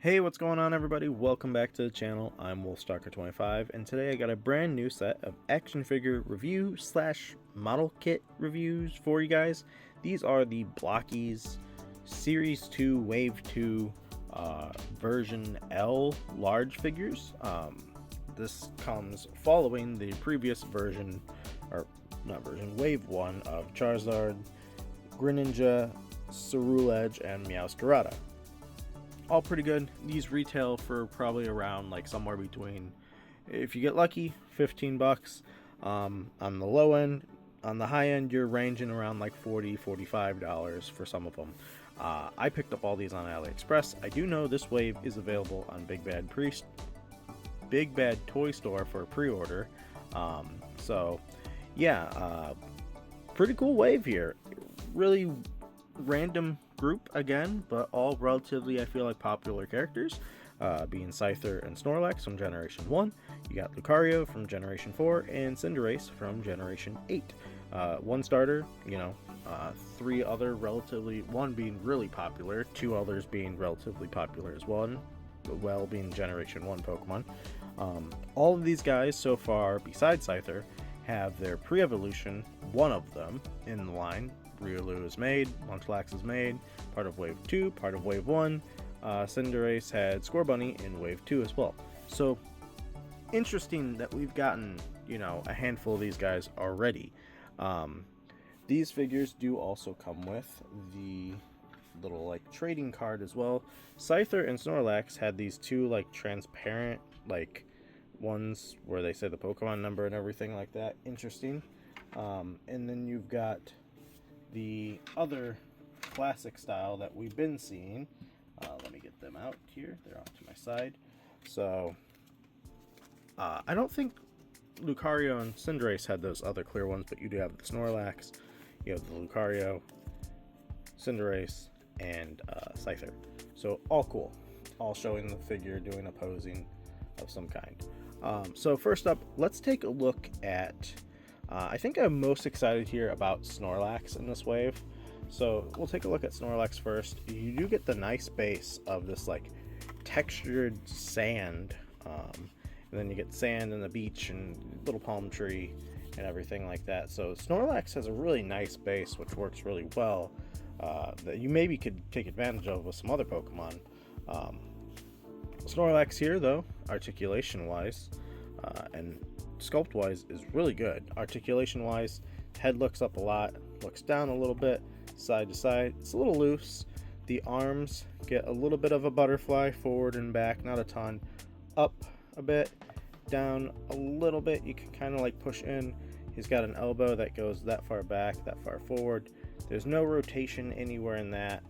Hey, what's going on everybody? Welcome back to the channel. I'm Wolfstalker25 and today I got a brand new set of action figure review slash model kit reviews for you guys. These are the Blokees Series 2 Wave 2 Version-L large figures. This comes following the previous version, or not version, Wave 1 of Charizard, Greninja, Snorlax, and Meowscarada. All pretty good. These retail for probably around like somewhere between, if you get lucky, 15 bucks on the low end. On the high end, you're ranging around like $40-$45 for some of them. I picked up all these on AliExpress. I do know this wave is available on Big Bad Toy Store for a pre-order. So yeah, pretty cool wave here. Really random group again, but all relatively, I feel like, popular characters, being Scyther and Snorlax from Generation 1. You got Lucario from Generation 4 and Cinderace from Generation 8. One starter, three other relatively, one being really popular, two others being relatively popular as well, being Generation 1 Pokemon. All of these guys so far, besides Scyther, have their pre-evolution, one of them, in the line. Riolu is made, Snorlax is made, part of Wave 2, part of Wave 1. Cinderace had Scorbunny in Wave 2 as well. So, interesting that we've gotten, a handful of these guys already. These figures do also come with the little, trading card as well. Scyther and Snorlax had these two, transparent, ones where they say the Pokemon number and everything like that. Interesting. And then you've got the other classic style that we've been seeing. Let me get them out here. They're off to my side. So, I don't think Lucario and Cinderace had those other clear ones, but you do have the Snorlax, you have the Lucario, Cinderace, and Scyther. So, all cool. All showing the figure doing a posing of some kind. So, first up, let's take a look at I think I'm most excited here about Snorlax in this wave. So we'll take a look at Snorlax first. You do get the nice base of this textured sand, and then you get sand and the beach and little palm tree and everything like that. So Snorlax has a really nice base, which works really well, that you maybe could take advantage of with some other Pokemon. Snorlax here, though, articulation wise and sculpt wise, is really good. Articulation wise, head looks up a lot, looks down a little bit, side to side. It's a little loose. The arms get a little bit of a butterfly forward and back, not a ton. Up a bit, down a little bit. You can kind of push in. He's got an elbow that goes that far back, that far forward. There's no rotation anywhere in that.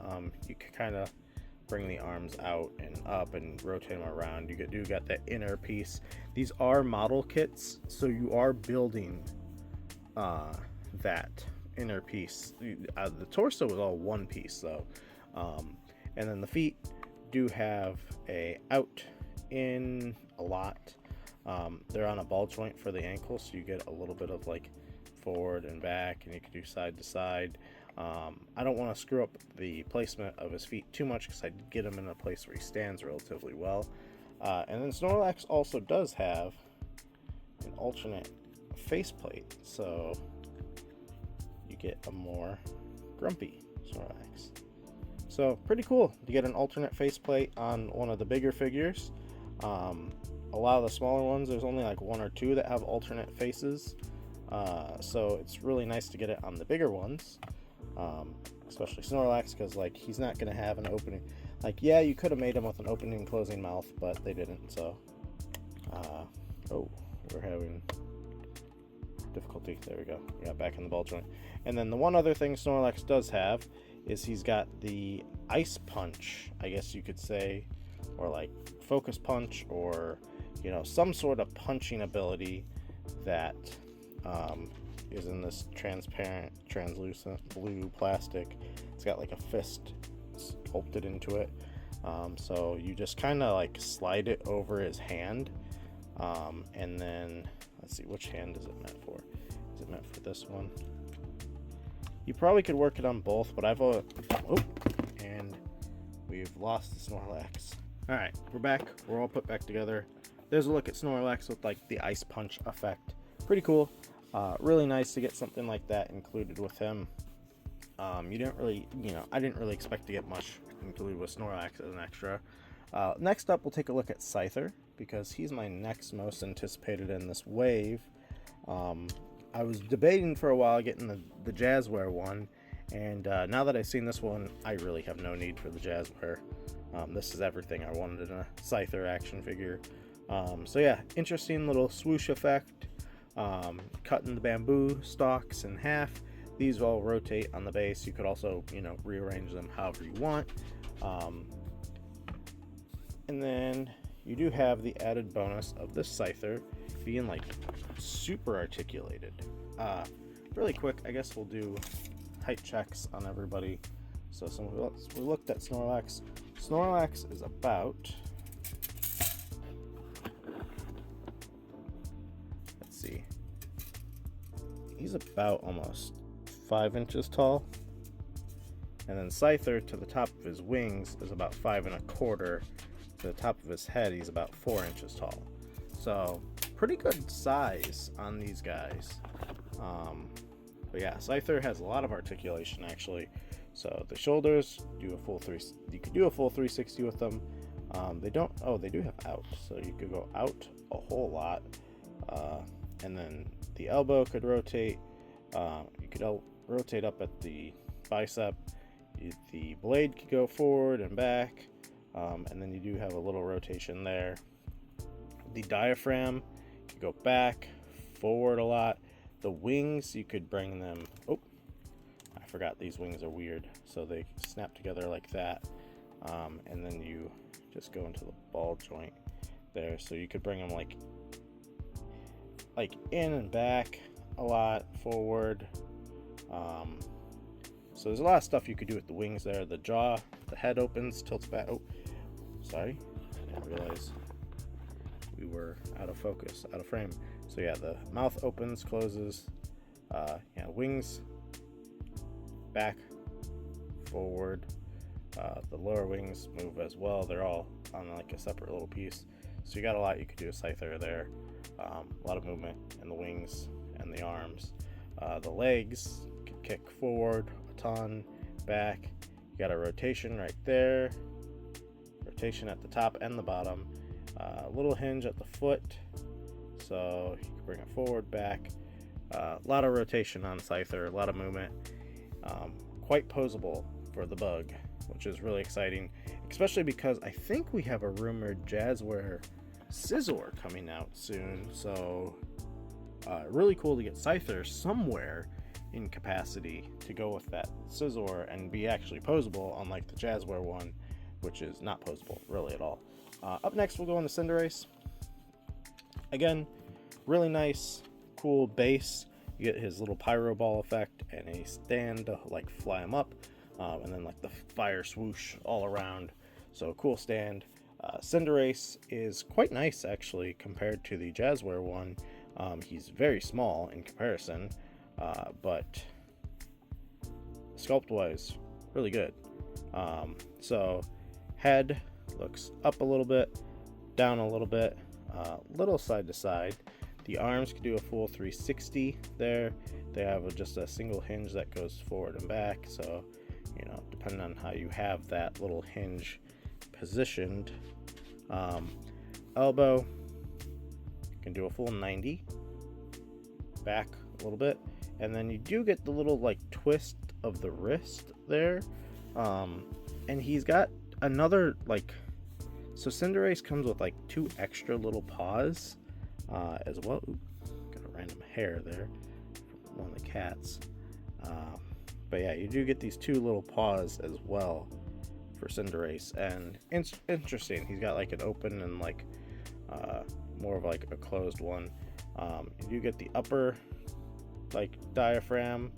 You can kind of bring the arms out and up and rotate them around. You do got that inner piece. These are model kits, so you are building that inner piece. The torso is all one piece though, and then the feet do have a out in a lot. They're on a ball joint for the ankle, so you get a little bit of forward and back, and you can do side to side. I don't want to screw up the placement of his feet too much because I did get him in a place where he stands relatively well. And then Snorlax also does have an alternate faceplate, so you get a more grumpy Snorlax. So pretty cool to get an alternate faceplate on one of the bigger figures. A lot of the smaller ones, there's only one or two that have alternate faces. So it's really nice to get it on the bigger ones. Especially Snorlax, because he's not going to have an opening. Yeah, you could have made him with an opening and closing mouth, but they didn't. So oh, we're having difficulty. There we go. Yeah, back in the ball joint. And then the one other thing Snorlax does have is he's got the ice punch, I guess you could say, or focus punch, or some sort of punching ability that is in this transparent, translucent blue plastic. It's got a fist sculpted into it. So you just kind of slide it over his hand, and then let's see, which hand is it meant for? Is it meant for this one? You probably could work it on both, but and we've lost the Snorlax. Alright, we're back. We're all put back together. There's a look at Snorlax with like the Ice Punch effect. Pretty cool. Really nice to get something like that included with him. You didn't really, I didn't really expect to get much included with Snorlax as an extra. Next up, we'll take a look at Scyther, because he's my next most anticipated in this wave. I was debating for a while getting the Jazwares one, and now that I've seen this one, I really have no need for the Jazwares. This is everything I wanted in a Scyther action figure. So yeah, interesting little swoosh effect. Cutting the bamboo stalks in half. These all rotate on the base. You could also, rearrange them however you want. And then you do have the added bonus of this Scyther being like super articulated. Really quick, I guess we'll do height checks on everybody. So we looked at Snorlax. Snorlax is about, let's see, he's about almost 5 inches tall. And then Scyther, to the top of his wings, is about 5 1/4. To the top of his head, he's about 4 inches tall. So pretty good size on these guys. But yeah, Scyther has a lot of articulation actually. So the shoulders do a full you could do a full 360 with them. They do have out, so you could go out a whole lot. And then the elbow could rotate. You could rotate up at the bicep. The blade could go forward and back. And then you do have a little rotation there. The diaphragm could go back, forward a lot. The wings, you could bring them, I forgot these wings are weird, so they snap together like that. And then you just go into the ball joint there, so you could bring them like in and back a lot, forward. So there's a lot of stuff you could do with the wings there. The jaw, the head opens, tilts back. Sorry, I didn't realize we were out of focus, out of frame. So yeah, the mouth opens, closes. Wings back, forward. The lower wings move as well. They're all on like a separate little piece. So you got a lot you could do with Scyther there. A lot of movement in the wings and the arms. The legs could kick forward a ton, back. You got a rotation right there. Rotation at the top and the bottom. A little hinge at the foot, so you can bring it forward, back. A lot of rotation on Scyther, a lot of movement. Quite posable for the bug, which is really exciting, especially because I think we have a rumored Jazwares Scizor coming out soon. So really cool to get Scyther somewhere in capacity to go with that Scizor and be actually posable, unlike the Jazwares one, which is not posable really at all. Up next, we'll go on the Cinderace. Again, really nice, cool base. You get his little pyro ball effect and a stand to like fly him up, and then like the fire swoosh all around. So cool stand. Cinderace is quite nice actually compared to the Jazwares one. He's very small in comparison, but sculpt-wise, really good. So head looks up a little bit, down a little bit, little side to side. The arms can do a full 360 there. They have just a single hinge that goes forward and back, so depending on how you have that little hinge positioned. Elbow can do a full 90, back a little bit, and then you do get the little like twist of the wrist there. And he's got another so Cinderace comes with like 2 extra little paws as well. Ooh, got a random hair there from one of the cats. But yeah, you do get these 2 little paws as well for Cinderace, and interesting. He's got like an open and like more of like a closed one. You do get the upper like diaphragm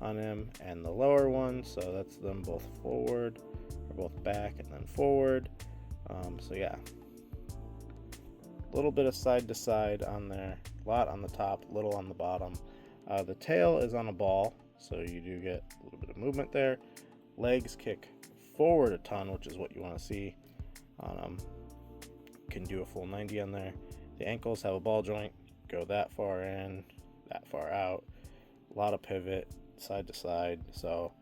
on him and the lower one, so that's them both forward or both back and then forward. So yeah, a little bit of side to side on there, a lot on the top, little on the bottom. The tail is on a ball, so you do get a little bit of movement there. Legs kick forward a ton, which is what you want to see. on them. Can do a full 90 on there. The ankles have a ball joint, go that far in, that far out. A lot of pivot side to side, so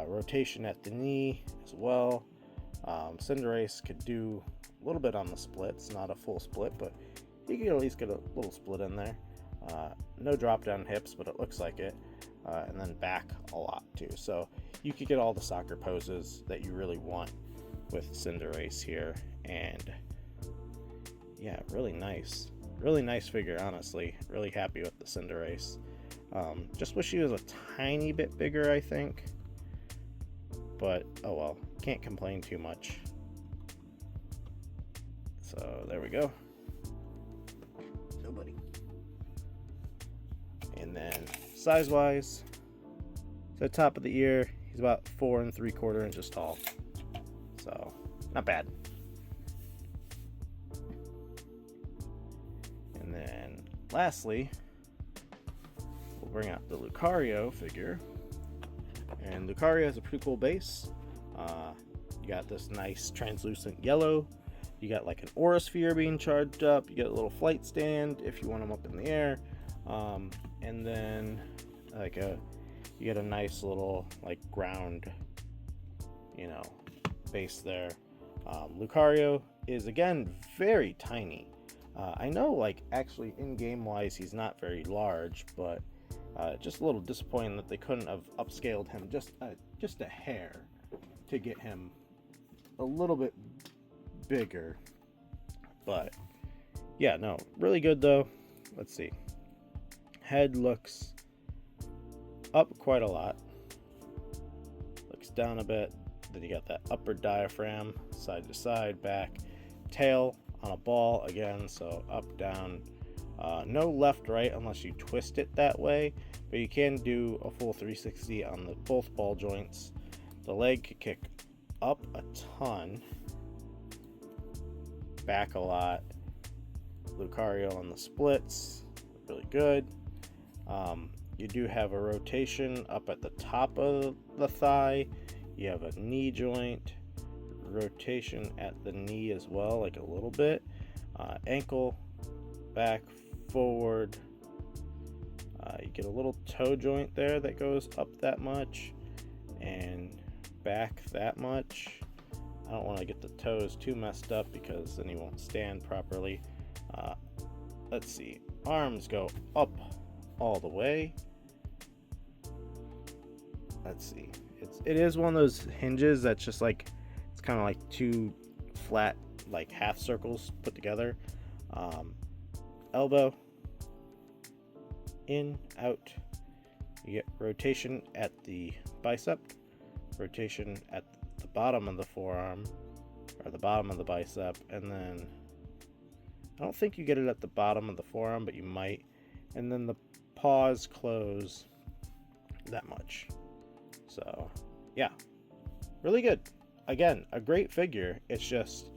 rotation at the knee as well. Cinderace could do a little bit on the splits, not a full split, but you can at least get a little split in there. No drop down hips, but it looks like it. And then back a lot too. So you could get all the soccer poses that you really want with Cinderace here. And yeah, really nice figure, honestly. Really happy with the Cinderace. Just wish he was a tiny bit bigger, I think. But oh well, can't complain too much. So there we go. Nobody. And then size-wise, so top of the ear, he's about 4 3/4 inches tall. So not bad. And then lastly, we'll bring out the Lucario figure. And Lucario has a pretty cool base. You got this nice translucent yellow. You got like an aura sphere being charged up. You get a little flight stand if you want them up in the air. And then like you get a nice little like ground, base there. Lucario is again very tiny. I know, like, actually in game wise he's not very large, but just a little disappointing that they couldn't have upscaled him just a hair to get him a little bit bigger. But yeah, no, really good though. Let's see. Head looks up quite a lot. Looks down a bit. Then you got that upper diaphragm, side to side, back. Tail on a ball again, so up, down. No left, right unless you twist it that way, but you can do a full 360 on both ball joints. The leg could kick up a ton, back a lot. Lucario on the splits, really good. You do have a rotation up at the top of the thigh. You have a knee joint, rotation at the knee as well, like a little bit. Ankle, back, forward. You get a little toe joint there that goes up that much and back that much. I don't want to get the toes too messed up because then he won't stand properly. Let's see, arms go up all the way. Let's see, it is one of those hinges that's just like, it's kind of like two flat like half circles put together. Elbow, in, out. You get rotation at the bicep, rotation at the bottom of the forearm, or the bottom of the bicep, and then I don't think you get it at the bottom of the forearm, but you might. And then the paws close that much. So yeah, really good. Again, a great figure. It's just,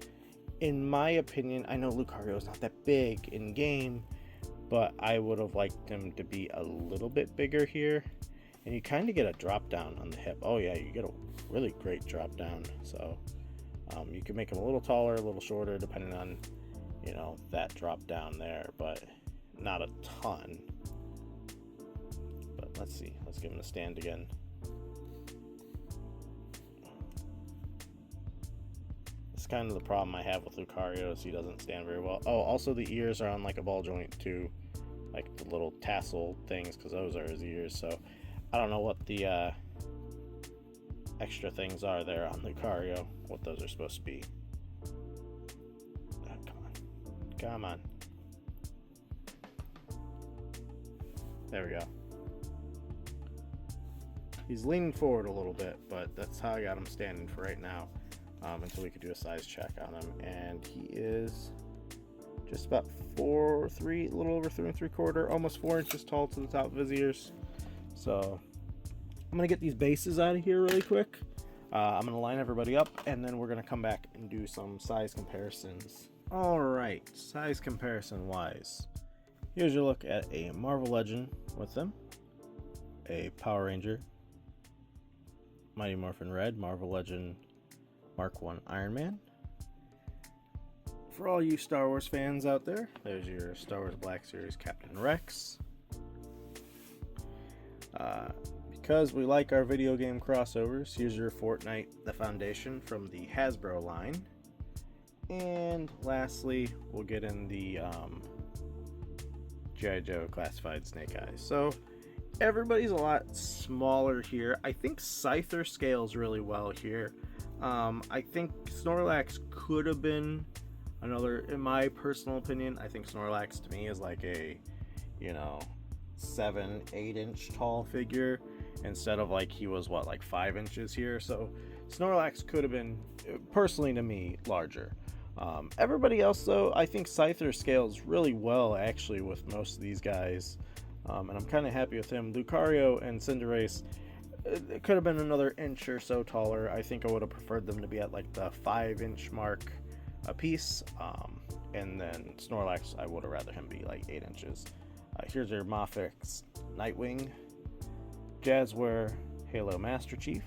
in my opinion, I know Lucario is not that big in game, but I would have liked him to be a little bit bigger here. And you kind of get a drop down on the hip. Oh yeah, you get a really great drop down. So you can make him a little taller, a little shorter, depending on, that drop down there, but not a ton. But let's see, let's give him the stand again. It's kind of the problem I have with Lucario, is he doesn't stand very well. Oh, also the ears are on like a ball joint too, like the little tassel things, because those are his ears. So I don't know what the extra things are there on Lucario, what those are supposed to be. Oh, come on. There we go. He's leaning forward a little bit, but that's how I got him standing for right now. Until we could do a size check on him, and he is just about a little over 3 3/4, almost 4 inches tall to the top of his ears. So I'm gonna get these bases out of here really quick. I'm gonna line everybody up, and then we're gonna come back and do some size comparisons. All right, size comparison wise, here's your look at a Marvel Legend with them, a Power Ranger, Mighty Morphin Red, Marvel Legend Mark 1 Iron Man, for all you Star Wars fans out there, there's your Star Wars Black Series Captain Rex. Because we like our video game crossovers, here's your Fortnite The Foundation from the Hasbro line. And lastly, we'll get in the G.I. Joe Classified Snake Eyes. So everybody's a lot smaller here. I think Scyther scales really well here. I think Snorlax could have been another, in my personal opinion, I think Snorlax to me is like a, 7-8 inch tall figure instead of like he was like 5 inches here. So Snorlax could have been, personally to me, larger. Everybody else though, I think Scyther scales really well actually with most of these guys, and I'm kind of happy with him. Lucario and Cinderace, it could have been another inch or so taller. I think I would have preferred them to be at like the 5-inch mark a piece, and then Snorlax, I would have rather him be like 8 inches. Here's your Mafix Nightwing, Jazwares Halo Master Chief,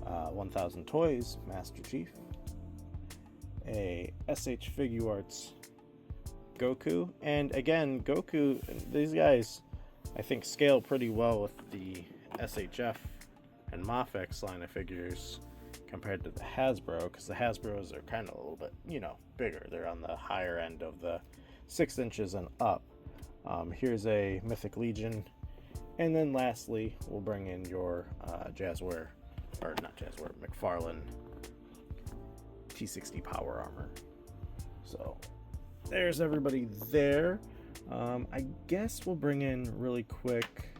1000 Toys Master Chief, a SH Figuarts Goku, and again, Goku, these guys I think scale pretty well with the SHF and Mafix line of figures compared to the Hasbro, because the Hasbros are kind of a little bit, bigger. They're on the higher end of the 6 inches and up. Here's a Mythic Legion, and then lastly, we'll bring in your Jazwares, or not Jazwares, McFarlane T60 Power Armor. So there's everybody there. I guess we'll bring in really quick,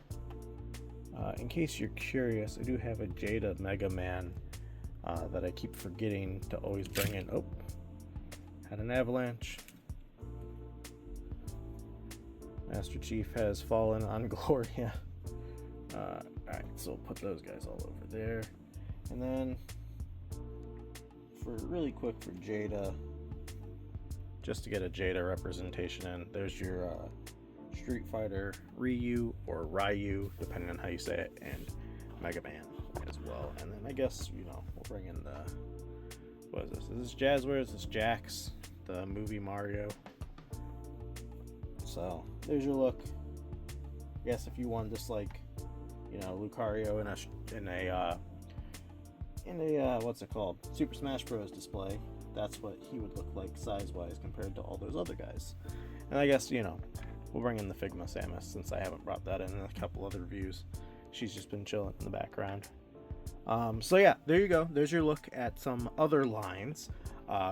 in case you're curious, I do have a Jada Mega Man that I keep forgetting to always bring in. Oh, had an avalanche. Master Chief has fallen on Gloria. Alright, so we'll put those guys all over there. And then, for really quick for Jada, just to get a Jada representation in, there's your Street Fighter Ryu or Ryu, depending on how you say it, and Mega Man as well. And then I guess, we'll bring in the, what is this? This is Jazwares, this is Jax, the movie Mario. So there's your look. I guess if you want just like, Lucario in a what's it called, Super Smash Bros. Display, that's what he would look like size-wise compared to all those other guys. And I guess, we'll bring in the Figma Samus, since I haven't brought that in a couple other reviews. She's just been chilling in the background. So yeah, there you go. There's your look at some other lines.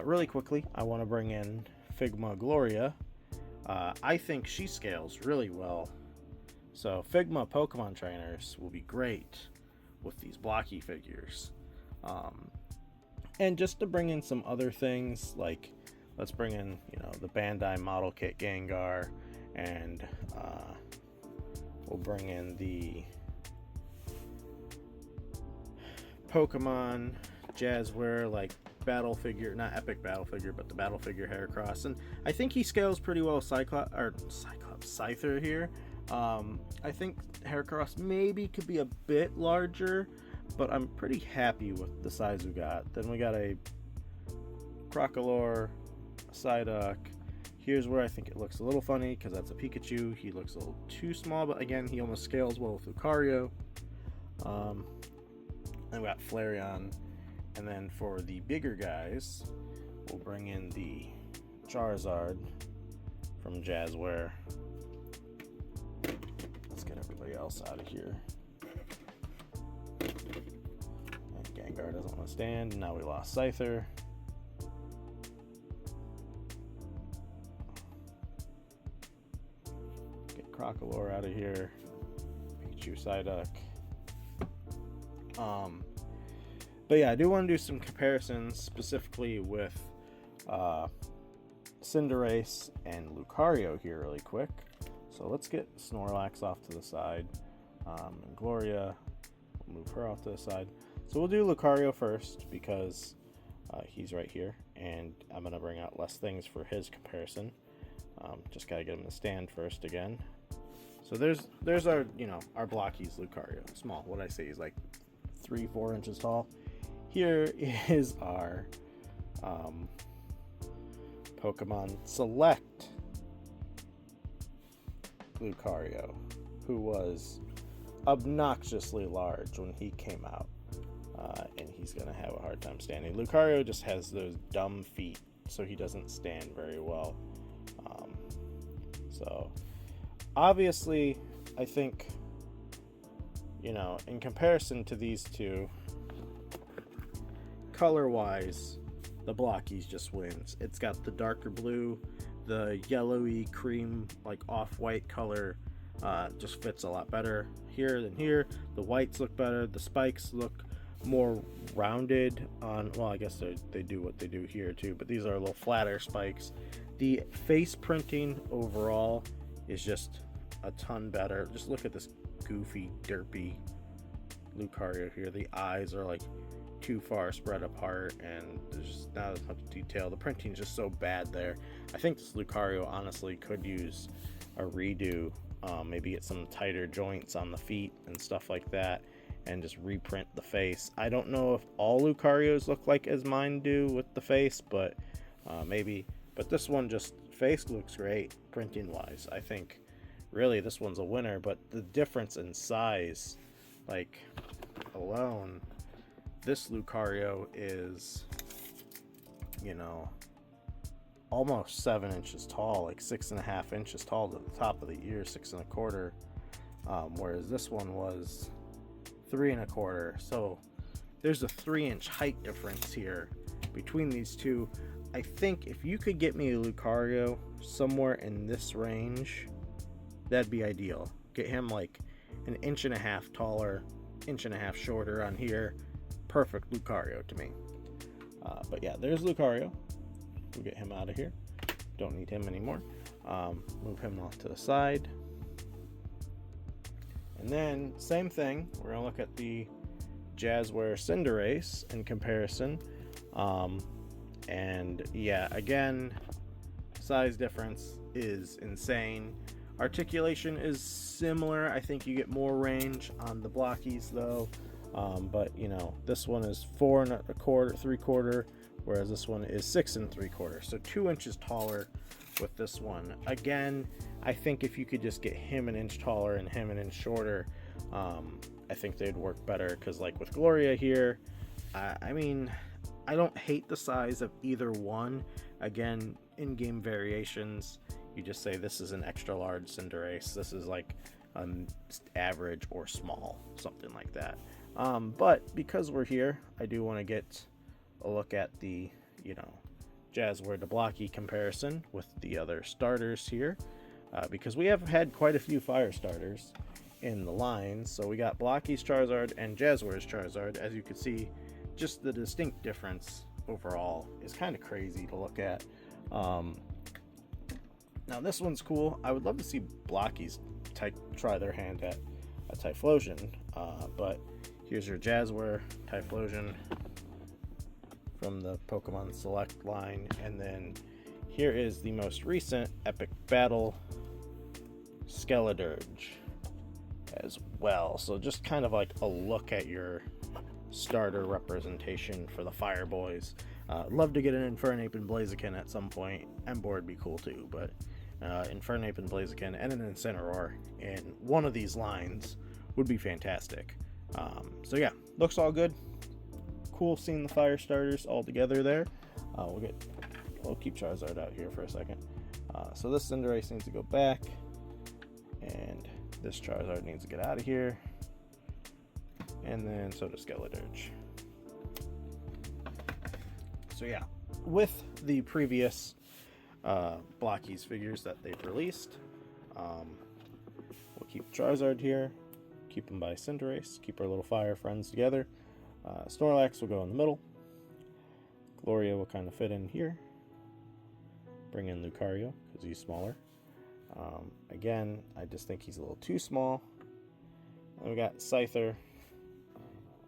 Really quickly, I want to bring in Figma Gloria. I think she scales really well. So Figma Pokemon trainers will be great with these blocky figures. And just to bring in some other things, like let's bring in, the Bandai Model Kit Gengar, and we'll bring in the Pokemon Jazwares, like battle figure, not epic battle figure, but the battle figure Heracross. And I think he scales pretty well Scyther here. I think Heracross maybe could be a bit larger, but I'm pretty happy with the size we got. Then we got a Crocolore, Psyduck. Here's where I think it looks a little funny, because that's a Pikachu. He looks a little too small, but again, he almost scales well with Lucario. Then we got Flareon. And then for the bigger guys, we'll bring in the Charizard from Jazwares. Let's get everybody else out of here. And Gengar doesn't want to stand. Now we lost Scyther. Get Crocolore out of here. Pikachu, Psyduck. But yeah, I do want to do some comparisons specifically with Cinderace and Lucario here really quick. So let's get Snorlax off to the side. And Gloria, we'll move her off to the side. So we'll do Lucario first, because he's right here, and I'm going to bring out less things for his comparison. Just got to get him to stand first again. So there's our, our Blokees Lucario. Small, what I say, he's like 3-4 inches tall. Here is our Pokemon Select Lucario, who was obnoxiously large when he came out, and he's going to have a hard time standing. Lucario just has those dumb feet, so he doesn't stand very well. So, obviously, I think, you know, in comparison to these two, color-wise, the Blokees just wins. It's got the darker blue, the yellowy cream, like off-white color, just fits a lot better here than here. The whites look better. The spikes look more rounded on, well, I guess they do what they do here too, but these are a little flatter spikes. The face printing overall is just a ton better. Just look at this goofy, derpy Lucario here. The eyes are like too far spread apart, and there's just not as much detail. The printing's just so bad there. I think this Lucario honestly could use a redo. Maybe get some tighter joints on the feet and stuff like that, and just reprint the face. I don't know if all Lucarios look like as mine do with the face, but maybe. But this one, just face looks great printing wise. I think really this one's a winner, but the difference in size, like, alone, this Lucario is, you know, almost 7 inches tall, like 6.5 inches tall to the top of the ear, 6.25, whereas this one was 3.25. So there's a 3-inch height difference here between these two. I think if you could get me a Lucario somewhere in this range, that'd be ideal. Get him like 1.5 inches taller, 1.5 inches shorter on here. Perfect Lucario to me. But yeah, there's Lucario. We'll get him out of here. Don't need him anymore. Move him off to the side. And then, same thing. We're going to look at the Jazwares Cinderace in comparison. And yeah, again, size difference is insane. Articulation is similar. I think you get more range on the Blokees though. But you know, this one is 4.25, 3/4, whereas this one is 6 3/4. So 2 inches taller with this one. Again, I think if you could just get him 1 inch taller and him 1 inch shorter, I think they'd work better. Because like with Gloria here, I mean, I don't hate the size of either one. Again, in-game variations, you just say this is an extra large Cinderace, this is like average or small, something like that. But because we're here, I do want to get a look at the, you know, Jazwares to Blokees comparison with the other starters here, because we have had quite a few fire starters in the line. So we got Blokees Charizard and Jazwares Charizard. As you can see, just the distinct difference overall is kind of crazy to look at. Now this one's cool. I would love to see Blokees try their hand at a Typhlosion, but here's your Jazwares Typhlosion from the Pokemon Select line, and then here is the most recent Epic Battle Skeledirge as well. So just kind of like a look at your starter representation for the Fire Boys. Love to get an Infernape and Blaziken at some point. Emboar would be cool too, but Infernape and Blaziken and an Incineroar in one of these lines would be fantastic. So yeah, looks all good. Cool seeing the fire starters all together there. We'll keep Charizard out here for a second. So this Cinderace needs to go back, and this Charizard needs to get out of here, and then so does Skeledirge. So yeah, with the previous Blokees figures that they've released, we'll keep Charizard here, keep him by Cinderace, keep our little fire friends together. Snorlax will go in the middle. Gloria will kind of fit in here. Bring in Lucario because he's smaller. Again, I just think he's a little too small. And we got Scyther.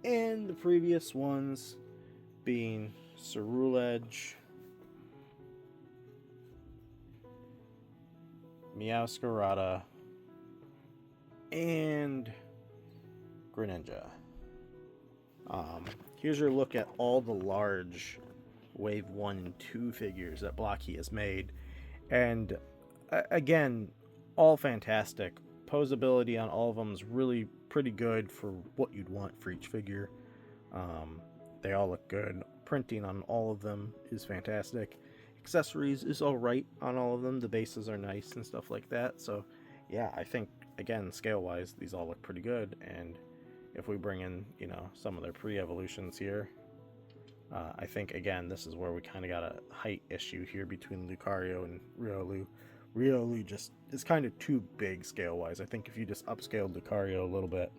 And the previous ones being Cerulege, Meowscarada, and Greninja. Here's your look at all the large Wave 1 and 2 figures that Blokees has made. And again, all fantastic. Posability on all of them is really pretty good for what you'd want for each figure. They all look good. Printing on all of them is fantastic. Accessories is alright on all of them. The bases are nice and stuff like that. So yeah, I think, again, scale-wise, these all look pretty good. And if we bring in, you know, some of their pre-evolutions here, I think, again, this is where we kind of got a height issue here between Lucario and Riolu. Riolu just is kind of too big scale-wise. I think if you just upscaled Lucario a little bit,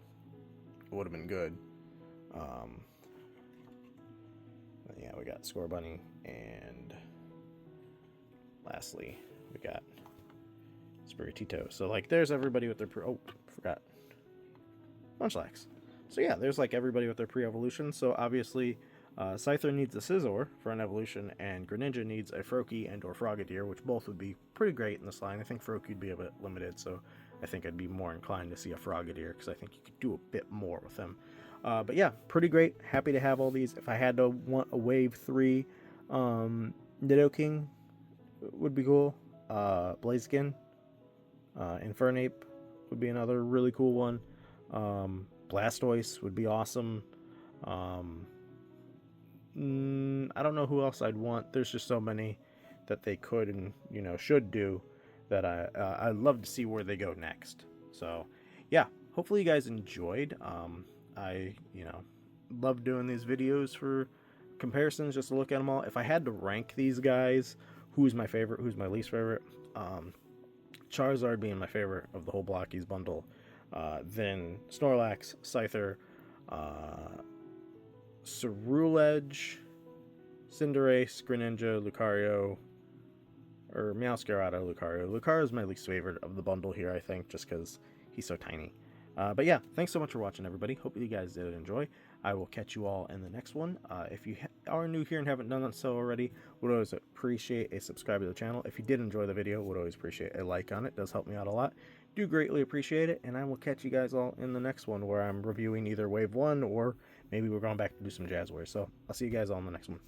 it would have been good. Yeah, we got Scorbunny, and lastly, we got Spiritito. So, like, there's everybody with their forgot. Munchlax. So, yeah, there's, like, everybody with their pre-evolution. So, obviously, Scyther needs a Scizor for an evolution, and Greninja needs a Froakie and or Frogadier, which both would be pretty great in this line. I think Froakie would be a bit limited, so I think I'd be more inclined to see a Frogadier, because I think you could do a bit more with him. But yeah, pretty great. Happy to have all these. If I had to want a Wave 3, Nidoking would be cool. Blaziken, Infernape would be another really cool one. Blastoise would be awesome. I don't know who else I'd want. There's just so many that they could and, you know, should do that I'd love to see where they go next. So yeah, hopefully you guys enjoyed. I, you know, love doing these videos for comparisons, just to look at them all. If I had to rank these guys, who's my favorite, who's my least favorite, Charizard being my favorite of the whole Blokees bundle, then Snorlax, Scyther, Ceruledge, Cinderace, Greninja, Lucario, or Meowscarada, Lucario. Lucario is my least favorite of the bundle here, I think, just because he's so tiny. But yeah, thanks so much for watching, everybody. Hope you guys did enjoy. I will catch you all in the next one. If you are new here and haven't done so already, would always appreciate a subscribe to the channel. If you did enjoy the video, would always appreciate a like on it. It does help me out a lot. Do greatly appreciate it, and I will catch you guys all in the next one, where I'm reviewing either Wave 1 or maybe we're going back to do some Jazwares. So I'll see you guys all in the next one.